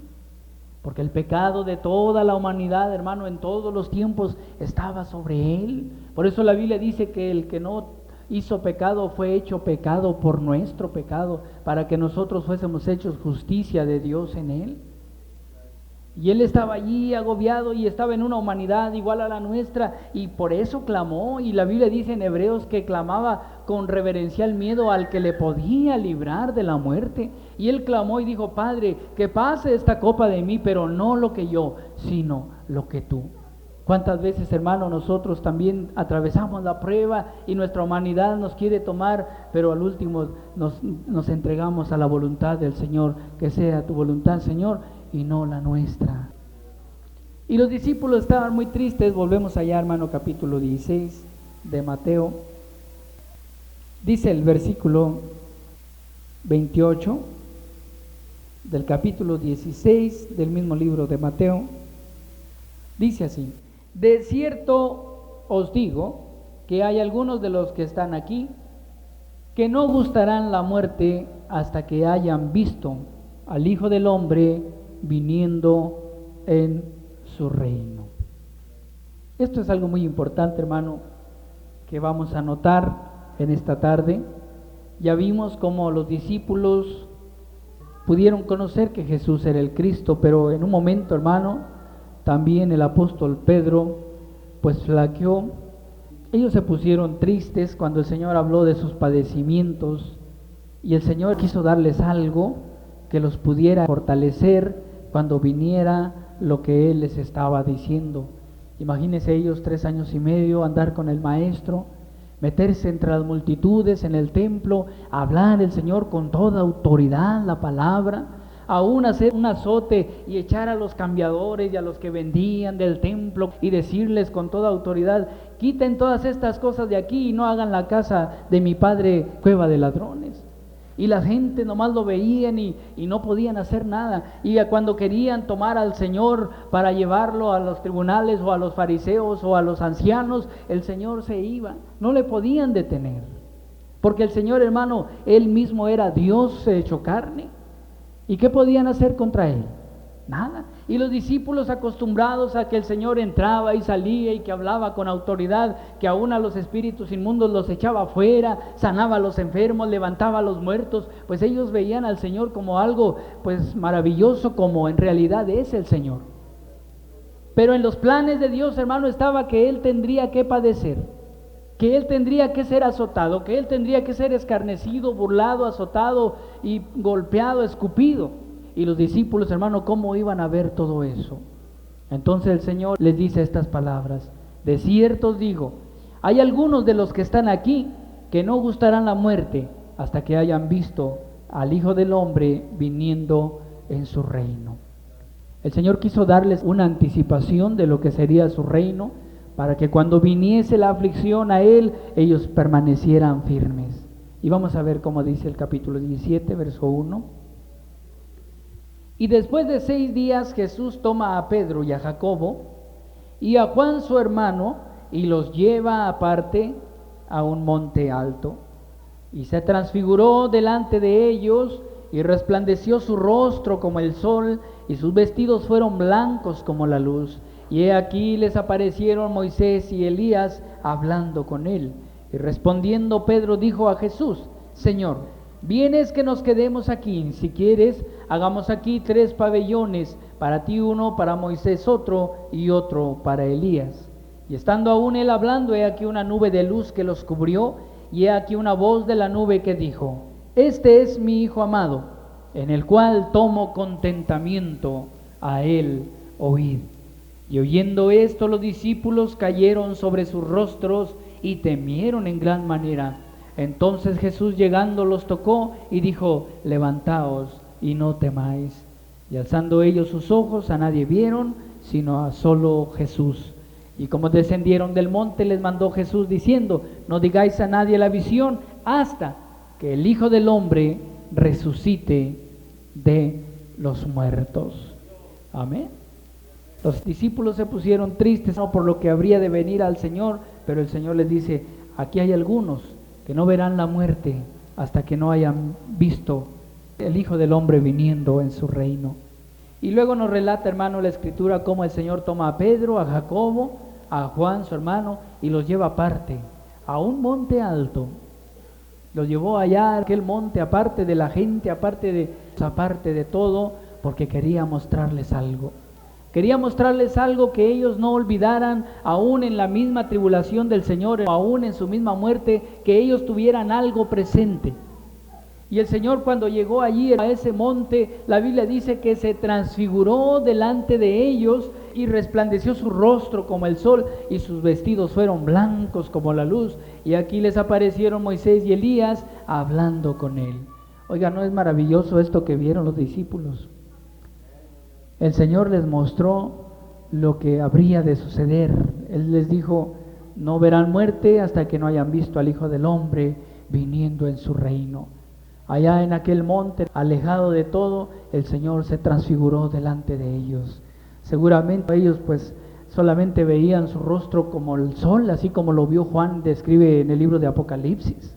Porque el pecado de toda la humanidad, hermano, en todos los tiempos estaba sobre Él. Por eso la Biblia dice que el que no hizo pecado fue hecho pecado por nuestro pecado, para que nosotros fuésemos hechos justicia de Dios en Él. Y Él estaba allí agobiado y estaba en una humanidad igual a la nuestra, y por eso clamó. Y la Biblia dice en Hebreos que clamaba con reverencial miedo al que le podía librar de la muerte. Y Él clamó y dijo: Padre, que pase esta copa de mí, pero no lo que yo, sino lo que tú. ¿Cuántas veces, hermano, nosotros también atravesamos la prueba y nuestra humanidad nos quiere tomar, pero al último nos entregamos a la voluntad del Señor? Que sea tu voluntad, Señor, y no la nuestra. Y los discípulos estaban muy tristes. Volvemos allá, hermano, capítulo 16 de Mateo. Dice el versículo 28 del capítulo 16 del mismo libro de Mateo. Dice así: de cierto os digo que hay algunos de los que están aquí que no gustarán la muerte hasta que hayan visto al Hijo del Hombre viniendo en su reino. Esto es algo muy importante, hermano, que vamos a notar en esta tarde. Ya vimos cómo los discípulos pudieron conocer que Jesús era el Cristo, pero en un momento, hermano, también el apóstol Pedro pues flaqueó. Ellos se pusieron tristes cuando el Señor habló de sus padecimientos, y el Señor quiso darles algo que los pudiera fortalecer cuando viniera lo que Él les estaba diciendo. Imagínense ellos 3 años y medio andar con el Maestro, meterse entre las multitudes en el templo, hablar el Señor con toda autoridad la palabra, aún hacer un azote y echar a los cambiadores y a los que vendían del templo y decirles con toda autoridad: quiten todas estas cosas de aquí y no hagan la casa de mi Padre cueva de ladrones. Y la gente nomás lo veían y no podían hacer nada. Y cuando querían tomar al Señor para llevarlo a los tribunales o a los fariseos o a los ancianos, el Señor se iba, no le podían detener, porque el Señor, hermano, Él mismo era Dios hecho carne. ¿Y qué podían hacer contra Él? Nada. Y los discípulos, acostumbrados a que el Señor entraba y salía y que hablaba con autoridad, que aún a los espíritus inmundos los echaba afuera, sanaba a los enfermos, levantaba a los muertos, pues ellos veían al Señor como algo pues maravilloso, como en realidad es el Señor. Pero en los planes de Dios, hermano, estaba que Él tendría que padecer, que Él tendría que ser azotado, que Él tendría que ser escarnecido, burlado, azotado y golpeado, escupido. Y los discípulos, hermano, ¿cómo iban a ver todo eso? Entonces el Señor les dice estas palabras: de cierto os digo, hay algunos de los que están aquí que no gustarán la muerte hasta que hayan visto al Hijo del Hombre viniendo en su reino. El Señor quiso darles una anticipación de lo que sería su reino, para que cuando viniese la aflicción a Él, ellos permanecieran firmes. Y vamos a ver cómo dice el capítulo 17, verso 1. Y después de 6 días Jesús toma a Pedro y a Jacobo y a Juan su hermano y los lleva aparte a un monte alto. Y se transfiguró delante de ellos y resplandeció su rostro como el sol y sus vestidos fueron blancos como la luz. Y he aquí les aparecieron Moisés y Elías hablando con él. Y respondiendo Pedro dijo a Jesús: Señor, ¿vienes que nos quedemos aquí? Si quieres, hagamos aquí 3 pabellones, para ti uno, para Moisés otro y otro para Elías. Y estando aún él hablando, he aquí una nube de luz que los cubrió, y he aquí una voz de la nube que dijo: Este es mi Hijo amado, en el cual tomo contentamiento, a él oíd. Y oyendo esto, los discípulos cayeron sobre sus rostros y temieron en gran manera. Entonces Jesús llegando los tocó y dijo: levantaos y no temáis. Y alzando ellos sus ojos, a nadie vieron, sino a solo Jesús. Y como descendieron del monte, les mandó Jesús diciendo: no digáis a nadie la visión, hasta que el Hijo del Hombre resucite de los muertos. Amén. Los discípulos se pusieron tristes, no por lo que habría de venir al Señor, pero el Señor les dice: aquí hay algunos que no verán la muerte hasta que no hayan visto el Hijo del Hombre viniendo en su reino. Y luego nos relata, hermano, la Escritura cómo el Señor toma a Pedro, a Jacobo, a Juan, su hermano, y los lleva aparte, a un monte alto. Los llevó allá a aquel monte, aparte de la gente, aparte de todo, porque quería mostrarles algo. Quería mostrarles algo que ellos no olvidaran, aún en la misma tribulación del Señor, aún en su misma muerte, que ellos tuvieran algo presente. Y el Señor, cuando llegó allí a ese monte, la Biblia dice que se transfiguró delante de ellos y resplandeció su rostro como el sol y sus vestidos fueron blancos como la luz. Y aquí les aparecieron Moisés y Elías hablando con él. Oiga, ¿no es maravilloso esto que vieron los discípulos? El Señor les mostró lo que habría de suceder. Él les dijo: no verán muerte hasta que no hayan visto al Hijo del Hombre viniendo en su reino. Allá en aquel monte, alejado de todo, el Señor se transfiguró delante de ellos. Seguramente ellos pues solamente veían su rostro como el sol, así como lo vio Juan, describe en el libro de Apocalipsis.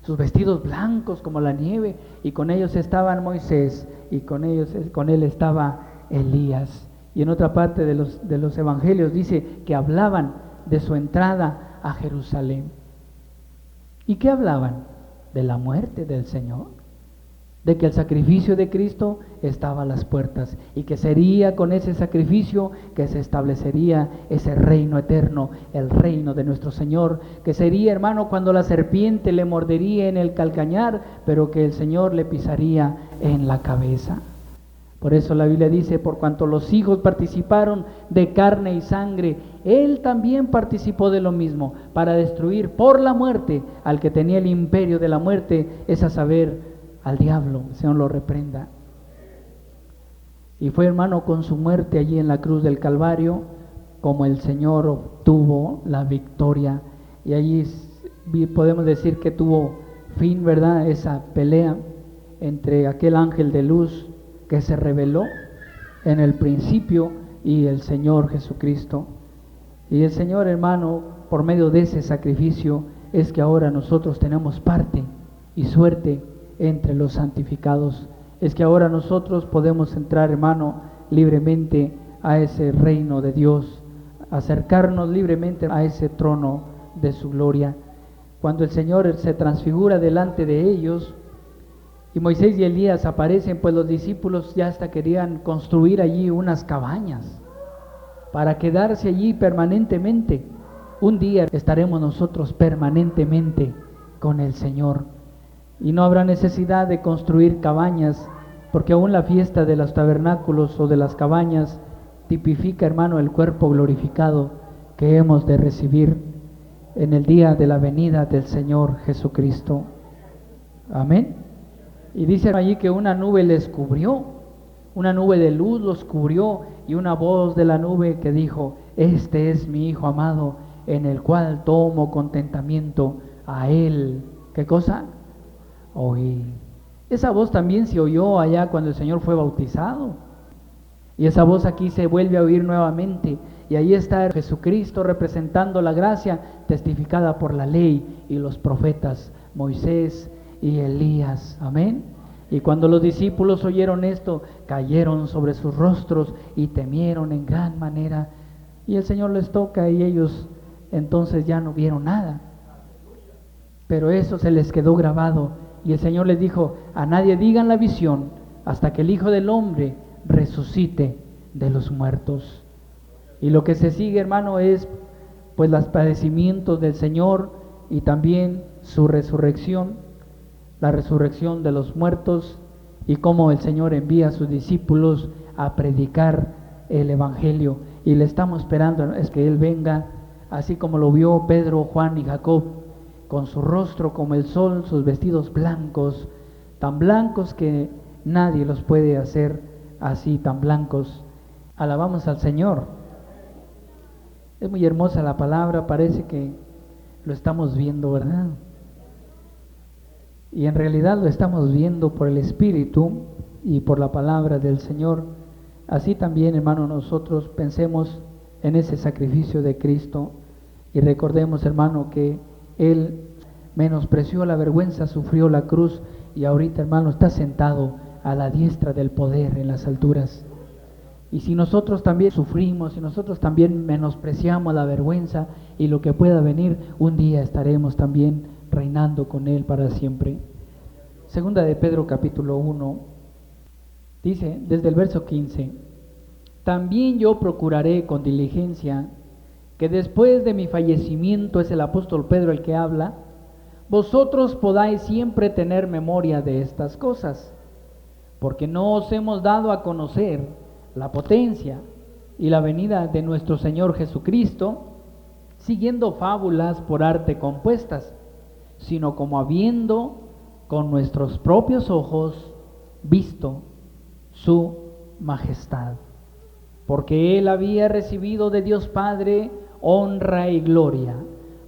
Sus vestidos blancos como la nieve, y con ellos estaban Moisés, y con él estaba Elías. Y en otra parte de los evangelios dice que hablaban de su entrada a Jerusalén. ¿Y qué hablaban? De la muerte del Señor, de que el sacrificio de Cristo estaba a las puertas y que sería con ese sacrificio que se establecería ese reino eterno, el reino de nuestro Señor, que sería, hermano, cuando la serpiente le mordería en el calcañar, pero que el Señor le pisaría en la cabeza. Por eso la Biblia dice: por cuanto los hijos participaron de carne y sangre, Él también participó de lo mismo, para destruir por la muerte al que tenía el imperio de la muerte, es a saber, al diablo. El Señor lo reprenda. Y fue, hermano, con su muerte allí en la cruz del Calvario, como el Señor obtuvo la victoria. Y allí podemos decir que tuvo fin, ¿verdad?, esa pelea entre aquel ángel de luz que se reveló en el principio y el Señor Jesucristo. Y el Señor, hermano, por medio de ese sacrificio es que ahora nosotros tenemos parte y suerte entre los santificados. Es que ahora nosotros podemos entrar, hermano, libremente a ese reino de Dios, acercarnos libremente a ese trono de su gloria. Cuando el Señor se transfigura delante de ellos, y Moisés y Elías aparecen, pues los discípulos ya hasta querían construir allí unas cabañas para quedarse allí permanentemente. Un día estaremos nosotros permanentemente con el Señor y no habrá necesidad de construir cabañas, porque aún la fiesta de los tabernáculos o de las cabañas tipifica, hermano, el cuerpo glorificado que hemos de recibir en el día de la venida del Señor Jesucristo. Amén. Y dice allí que una nube les cubrió, una nube de luz los cubrió, y una voz de la nube que dijo: este es mi Hijo amado, en el cual tomo contentamiento. A Él, ¿qué cosa? Oí. Esa voz también se oyó allá cuando el Señor fue bautizado, y esa voz aquí se vuelve a oír nuevamente, y ahí está Jesucristo representando la gracia testificada por la ley y los profetas, Moisés y Elías. Amén. Y cuando los discípulos oyeron esto, cayeron sobre sus rostros y temieron en gran manera. Y el Señor les toca y ellos entonces ya no vieron nada, pero eso se les quedó grabado. Y el Señor les dijo: a nadie digan la visión hasta que el Hijo del Hombre resucite de los muertos. Y lo que se sigue, hermano, es pues los padecimientos del Señor y también su resurrección, la resurrección de los muertos, y cómo el Señor envía a sus discípulos a predicar el Evangelio y le estamos esperando, es que Él venga, así como lo vio Pedro, Juan y Jacob, con su rostro como el sol, sus vestidos blancos, tan blancos que nadie los puede hacer así, tan blancos. Alabamos al Señor. Es muy hermosa la palabra, parece que lo estamos viendo, ¿verdad? Y en realidad lo estamos viendo por el Espíritu y por la palabra del Señor. Así también, hermano, nosotros pensemos en ese sacrificio de Cristo y recordemos, hermano, que Él menospreció la vergüenza, sufrió la cruz y ahorita, hermano, está sentado a la diestra del poder en las alturas. Y si nosotros también sufrimos, si nosotros también menospreciamos la vergüenza y lo que pueda venir, un día estaremos también reinando con Él para siempre. Segunda de Pedro capítulo 1, dice desde el verso 15: también yo procuraré con diligencia que después de mi fallecimiento, es el apóstol Pedro el que habla, vosotros podáis siempre tener memoria de estas cosas, porque no os hemos dado a conocer la potencia y la venida de nuestro Señor Jesucristo, siguiendo fábulas por arte compuestas, sino como habiendo con nuestros propios ojos visto su majestad. Porque Él había recibido de Dios Padre honra y gloria,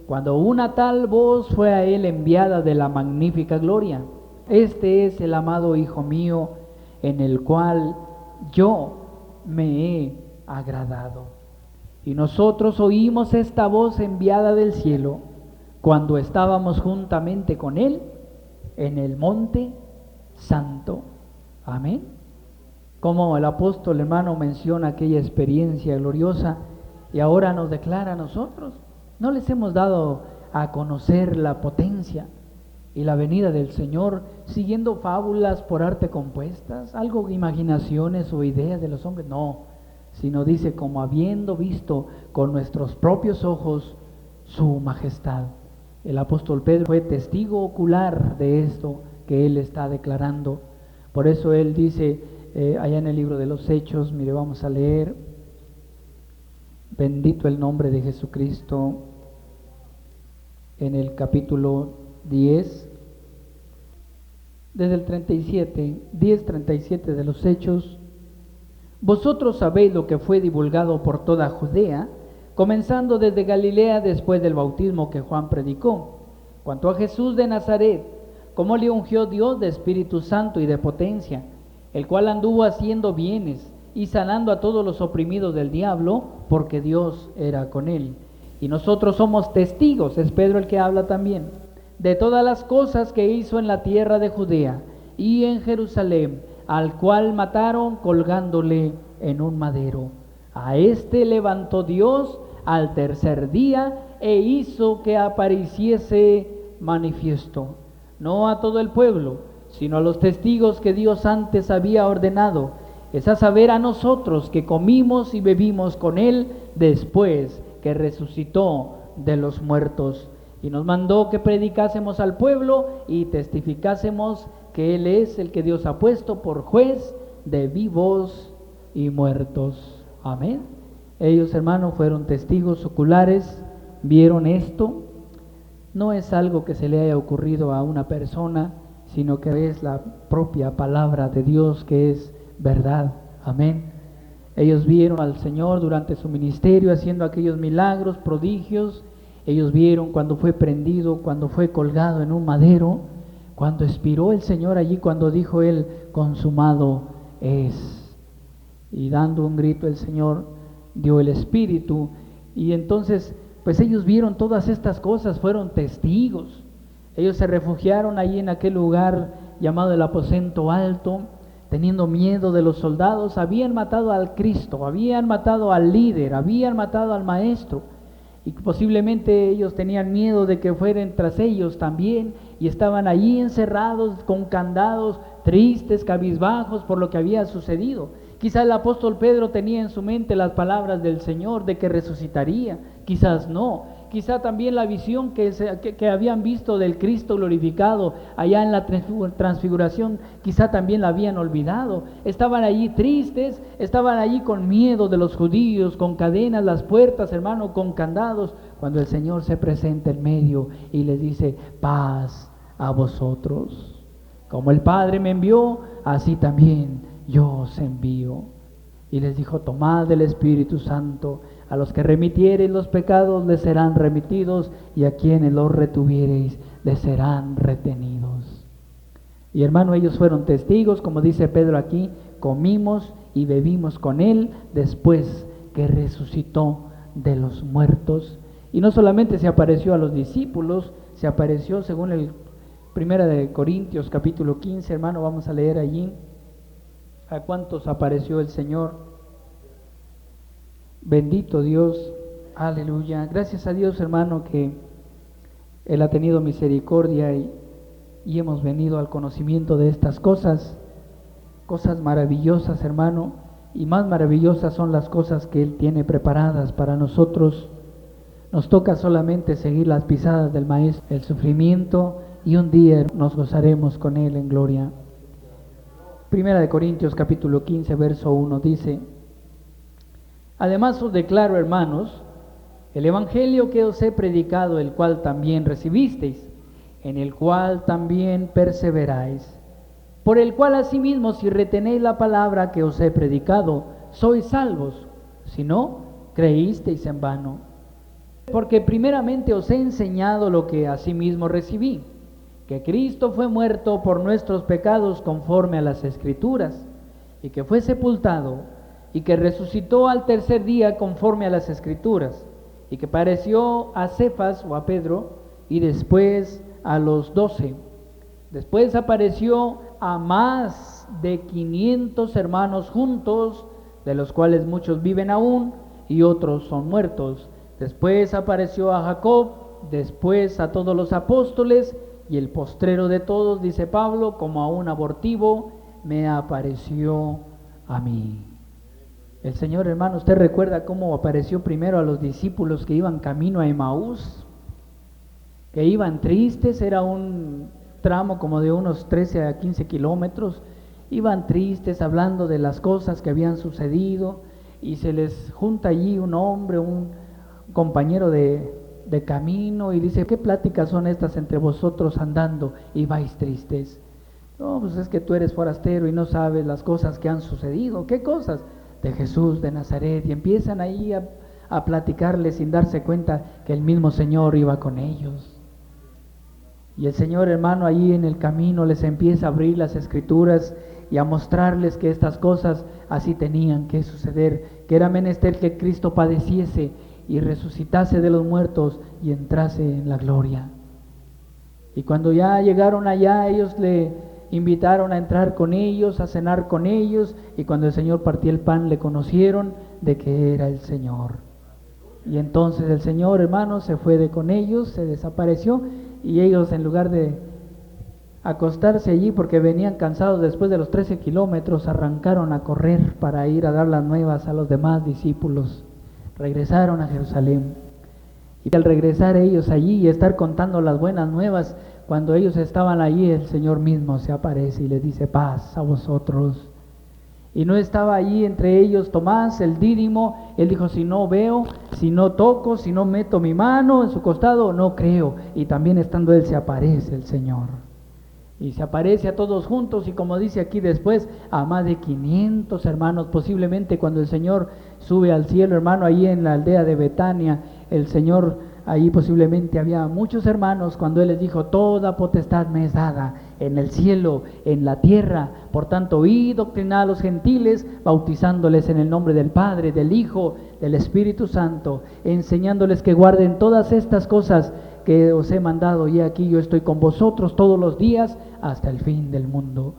cuando una tal voz fue a Él enviada de la magnífica gloria: este es el amado Hijo mío, en el cual yo me he agradado. Y nosotros oímos esta voz enviada del cielo cuando estábamos juntamente con Él en el monte santo. Amén. Como el apóstol, hermano, menciona aquella experiencia gloriosa y ahora nos declara a nosotros. No les hemos dado a conocer la potencia y la venida del Señor siguiendo fábulas por arte compuestas, algo, imaginaciones o ideas de los hombres, no, sino dice como habiendo visto con nuestros propios ojos su majestad. El apóstol Pedro fue testigo ocular de esto que él está declarando. Por eso él dice allá en el libro de los Hechos, mire, vamos a leer: bendito el nombre de Jesucristo, en el capítulo 10, desde el 10:37 de los Hechos: vosotros sabéis lo que fue divulgado por toda Judea, comenzando desde Galilea después del bautismo que Juan predicó, cuanto a Jesús de Nazaret, cómo le ungió Dios de Espíritu Santo y de potencia, el cual anduvo haciendo bienes y sanando a todos los oprimidos del diablo, porque Dios era con él. Y nosotros somos testigos, es Pedro el que habla también, de todas las cosas que hizo en la tierra de Judea y en Jerusalén, al cual mataron colgándole en un madero. A este levantó Dios al tercer día e hizo que apareciese manifiesto, no a todo el pueblo, sino a los testigos que Dios antes había ordenado, es a saber, a nosotros que comimos y bebimos con Él después que resucitó de los muertos, y nos mandó que predicásemos al pueblo y testificásemos que Él es el que Dios ha puesto por juez de vivos y muertos. Amén. Ellos, hermanos, fueron testigos oculares, vieron esto. No es algo que se le haya ocurrido a una persona, sino que es la propia palabra de Dios que es verdad. Amén. Ellos vieron al Señor durante su ministerio haciendo aquellos milagros, prodigios. Ellos vieron cuando fue prendido, cuando fue colgado en un madero, cuando expiró el Señor allí, cuando dijo Él: consumado es. Y dando un grito el Señor dio el Espíritu. Y entonces pues ellos vieron todas estas cosas, fueron testigos. Ellos se refugiaron allí en aquel lugar llamado el aposento alto, teniendo miedo de los soldados. Habían matado al Cristo, habían matado al líder, habían matado al maestro, y posiblemente ellos tenían miedo de que fueran tras ellos también, y estaban allí encerrados con candados, tristes, cabizbajos por lo que había sucedido. Quizás el apóstol Pedro tenía en su mente las palabras del Señor de que resucitaría, quizás no. quizá también la visión que habían visto del Cristo glorificado allá en la transfiguración, quizá también la habían olvidado. Estaban allí tristes, estaban allí con miedo de los judíos, con cadenas, las puertas, hermano, con candados, cuando el Señor se presenta en medio y les dice: paz a vosotros. Como el Padre me envió, así también yo os envío. Y les dijo: tomad del Espíritu Santo. A los que remitiereis los pecados les serán remitidos, y a quienes los retuviereis les serán retenidos. Y hermano, ellos fueron testigos, como dice Pedro aquí: comimos y bebimos con él después que resucitó de los muertos. Y no solamente se apareció a los discípulos, se apareció, según el 1 de Corintios capítulo 15, hermano, vamos a leer allí a cuántos apareció el Señor. Bendito Dios, aleluya. Gracias a Dios, hermano, que Él ha tenido misericordia y hemos venido al conocimiento de estas cosas maravillosas, hermano, y más maravillosas son las cosas que Él tiene preparadas para nosotros. Nos toca solamente seguir las pisadas del Maestro, el sufrimiento, y un día nos gozaremos con Él en gloria. 1 de Corintios capítulo 15, verso 1 dice: además os declaro, hermanos, el evangelio que os he predicado, el cual también recibisteis, en el cual también perseveráis, por el cual asimismo, si retenéis la palabra que os he predicado, sois salvos; si no, creísteis en vano. Porque primeramente os he enseñado lo que asimismo recibí, que Cristo fue muerto por nuestros pecados conforme a las Escrituras, y que fue sepultado, y que resucitó al tercer día conforme a las Escrituras, y que pareció a Cefas o a Pedro, y después a los 12. Después apareció a más de 500 hermanos juntos, de los cuales muchos viven aún y otros son muertos. Después apareció a Jacob, después a todos los apóstoles, y el postrero de todos, dice Pablo, como a un abortivo, me apareció a mí. El Señor, hermano, ¿usted recuerda cómo apareció primero a los discípulos que iban camino a Emaús? Que iban tristes, era un tramo como de unos 13 a 15 kilómetros, iban tristes hablando de las cosas que habían sucedido, y se les junta allí un hombre, un compañero de camino, y dice: ¿qué pláticas son estas entre vosotros andando y vais tristes? No, pues es que tú eres forastero y no sabes las cosas que han sucedido. ¿Qué cosas? De Jesús de Nazaret. Y empiezan ahí a platicarles sin darse cuenta que el mismo Señor iba con ellos. Y el Señor, hermano, ahí en el camino les empieza a abrir las Escrituras y a mostrarles que estas cosas así tenían que suceder, que era menester que Cristo padeciese y resucitase de los muertos y entrase en la gloria. Y cuando ya llegaron allá, ellos le invitaron a entrar con ellos, a cenar con ellos, y cuando el Señor partía el pan le conocieron de que era el Señor. Y entonces el Señor, hermano, se fue de con ellos, se desapareció, y ellos, en lugar de acostarse allí porque venían cansados después de los 13 kilómetros, arrancaron a correr para ir a dar las nuevas a los demás discípulos. Regresaron a Jerusalén, y al regresar ellos allí y estar contando las buenas nuevas, cuando ellos estaban allí, el Señor mismo se aparece y les dice: paz a vosotros. Y no estaba allí entre ellos Tomás, el dídimo. Él dijo: si no veo, si no toco, si no meto mi mano en su costado, no creo. Y también estando él, se aparece el Señor. Y se aparece a todos juntos, y como dice aquí después, a más de 500 hermanos. Posiblemente cuando el Señor sube al cielo, hermano, ahí en la aldea de Betania, el Señor, ahí posiblemente había muchos hermanos cuando Él les dijo: toda potestad me es dada en el cielo, en la tierra. Por tanto, id, doctrinad a los gentiles, bautizándoles en el nombre del Padre, del Hijo, del Espíritu Santo, enseñándoles que guarden todas estas cosas que os he mandado, y aquí yo estoy con vosotros todos los días hasta el fin del mundo.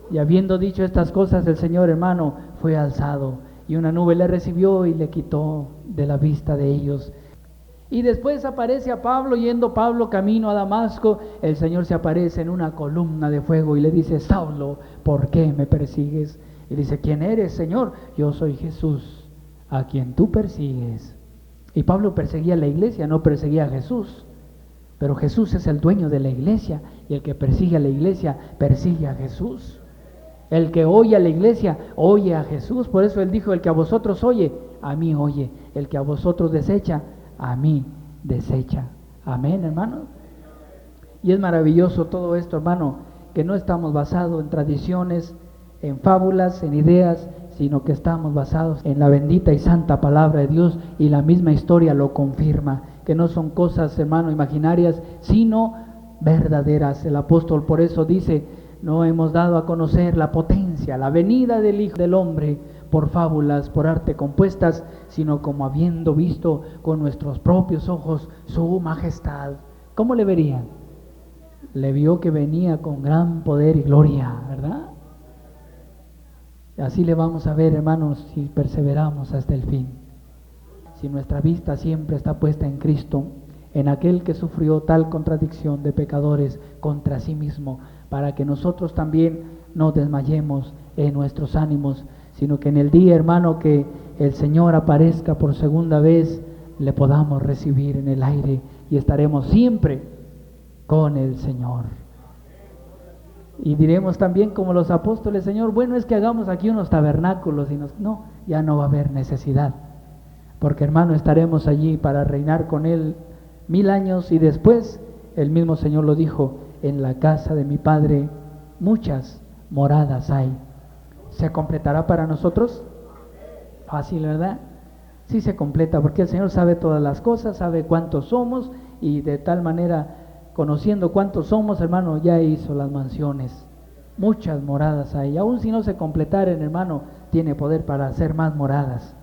Y habiendo dicho estas cosas, el Señor, hermano, fue alzado, y una nube le recibió y le quitó de la vista de ellos. Y después aparece a Pablo, yendo Pablo camino a Damasco. El Señor se aparece en una columna de fuego y le dice: Saulo, ¿por qué me persigues? Y dice: ¿quién eres, Señor? Yo soy Jesús, a quien tú persigues. Y Pablo perseguía a la iglesia, no perseguía a Jesús. Pero Jesús es el dueño de la iglesia, y el que persigue a la iglesia, persigue a Jesús. El que oye a la iglesia, oye a Jesús. Por eso él dijo, el que a vosotros oye, a mí oye. El que a vosotros desecha, a mí desecha. Amén, hermanos. Y es maravilloso todo esto, hermano, que no estamos basados en tradiciones, en fábulas, en ideas, sino que estamos basados en la bendita y santa palabra de Dios, y la misma historia lo confirma, que no son cosas, hermano, imaginarias, sino verdaderas. El apóstol por eso dice, no hemos dado a conocer la potencia, la venida del Hijo del Hombre por fábulas, por arte compuestas, sino como habiendo visto con nuestros propios ojos su majestad. ¿Cómo le verían? Le vio que venía con gran poder y gloria, ¿verdad? Así le vamos a ver, hermanos, si perseveramos hasta el fin. Si nuestra vista siempre está puesta en Cristo, en aquel que sufrió tal contradicción de pecadores contra sí mismo, para que nosotros también no desmayemos en nuestros ánimos, sino que en el día, hermano, que el Señor aparezca por segunda vez, le podamos recibir en el aire y estaremos siempre con el Señor. Y diremos también como los apóstoles, Señor, bueno es que hagamos aquí unos tabernáculos, y no, ya no va a haber necesidad, porque hermano, estaremos allí para reinar con Él 1000 años, y después el mismo Señor lo dijo, en la casa de mi Padre muchas moradas hay. ¿Se completará para nosotros? Fácil, ¿verdad? Sí se completa, porque el Señor sabe todas las cosas, sabe cuántos somos, y de tal manera, conociendo cuántos somos, hermano, ya hizo las mansiones. Muchas moradas hay. Aún si no se completaren, hermano, tiene poder para hacer más moradas.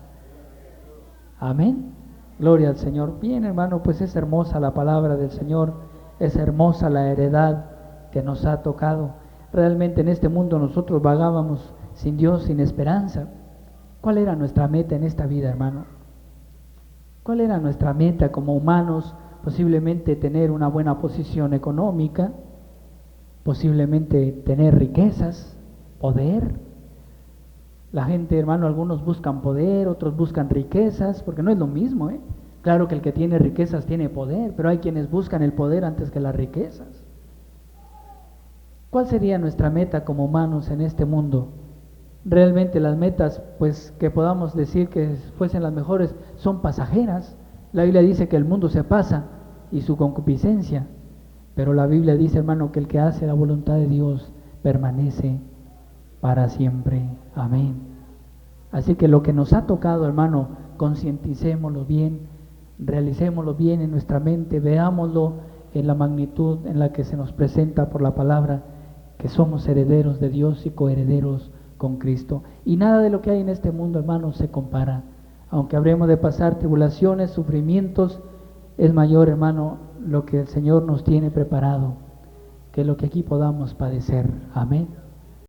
Amén. Gloria al Señor. Bien, hermano, pues es hermosa la palabra del Señor, es hermosa la heredad que nos ha tocado. Realmente en este mundo nosotros vagábamos sin Dios, sin esperanza. ¿Cuál era nuestra meta en esta vida, hermano? ¿Cuál era nuestra meta como humanos? Posiblemente tener una buena posición económica, posiblemente tener riquezas, poder. La gente, hermano, algunos buscan poder, otros buscan riquezas, porque no es lo mismo, ¿eh? Claro que el que tiene riquezas tiene poder, pero hay quienes buscan el poder antes que las riquezas. ¿Cuál sería nuestra meta como humanos en este mundo? Realmente las metas, pues que podamos decir que fuesen las mejores, son pasajeras. La Biblia dice que el mundo se pasa y su concupiscencia, pero la Biblia dice, hermano, que el que hace la voluntad de Dios permanece para siempre. Amén. Así que lo que nos ha tocado, hermano, concienticémoslo bien, realicémoslo bien en nuestra mente, veámoslo en la magnitud en la que se nos presenta por la palabra, que somos herederos de Dios y coherederos con Cristo. Y nada de lo que hay en este mundo, hermano, se compara. Aunque habremos de pasar tribulaciones, sufrimientos, es mayor, hermano, lo que el Señor nos tiene preparado que lo que aquí podamos padecer. Amén.